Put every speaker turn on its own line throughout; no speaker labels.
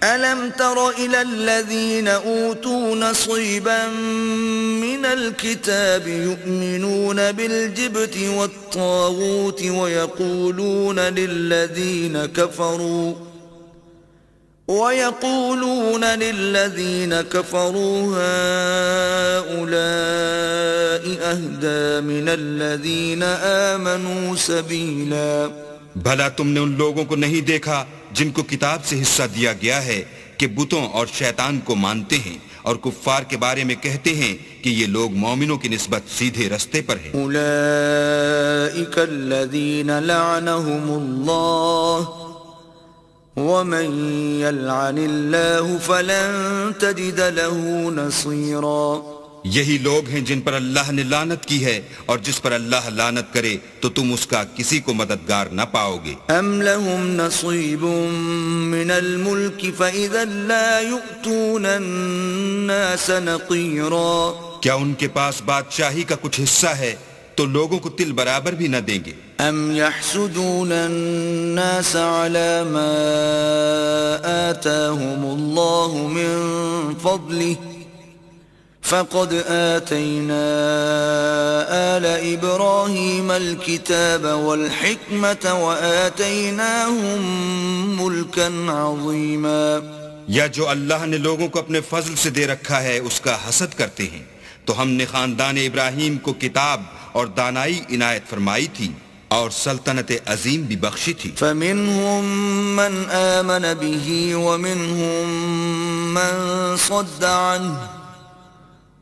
أَلَمْ تَرَ إِلَى الَّذِينَ أُوتُوا نَصِيبًا مِنَ الْكِتَابِ يُؤْمِنُونَ بِالْجِبْتِ وَالطَّاغُوتِ وَيَقُولُونَ لِلَّذِينَ كَفَرُوا هَؤُلَاءِ أَهْدَىٰ مِنَ الَّذِينَ آمَنُوا سَبِيلًا۔
بھلا تم نے ان لوگوں کو نہیں دیکھا جن کو کتاب سے حصہ دیا گیا ہے کہ بتوں اور شیطان کو مانتے ہیں اور کفار کے بارے میں کہتے ہیں کہ یہ لوگ مومنوں کی نسبت سیدھے رستے پر ہیں۔
أُولَئِكَ الَّذِينَ لَعَنَهُمُ اللَّهُ وَمَن يَلْعَنِ اللَّهُ فَلَن تَجِدَ لَهُ نَصِيرًا۔
یہی لوگ ہیں جن پر اللہ نے لعنت کی ہے، اور جس پر اللہ لعنت کرے تو تم اس کا کسی کو مددگار نہ پاؤ گے۔
أَمْ لَهُمْ نَصِيبٌ مِّنَ الْمُلْكِ فَإِذًا لَّا يُؤْتُونَ النَّاسَ نَقِيرًا۔
کیا ان کے پاس بادشاہی کا کچھ حصہ ہے تو لوگوں کو تل برابر بھی نہ دیں گے۔
أَمْ يَحْسُدُونَ النَّاسَ عَلَى مَا آتَاهُمُ اللَّهُ مِن فَضْلِهِ فَقَدْ آتَيْنَا آلَ إِبْرَاهِيمَ الْكِتَابَ وَالْحِكْمَةَ وَآتَيْنَاهُمْ مُلْكًا عَظِيمًا۔
یا جو اللہ نے لوگوں کو اپنے فضل سے دے رکھا ہے اس کا حسد کرتے ہیں، تو ہم نے خاندان ابراہیم کو کتاب اور دانائی عنایت فرمائی تھی اور سلطنت عظیم بھی بخشی تھی۔
فَمِنْهُمْ مَنْ آمَنَ بِهِ وَمِنْهُمْ مَنْ صَدَّ عَنْهُ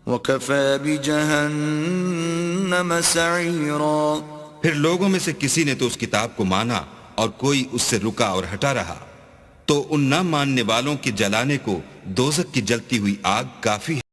وَكَفَى بِجَهَنَّمَ سَعِيرًا۔
پھر لوگوں میں سے کسی نے تو اس کتاب کو مانا اور کوئی اس سے رکا اور ہٹا رہا، تو ان نہ ماننے والوں کے جلانے کو دوزخ کی جلتی ہوئی آگ کافی ہے۔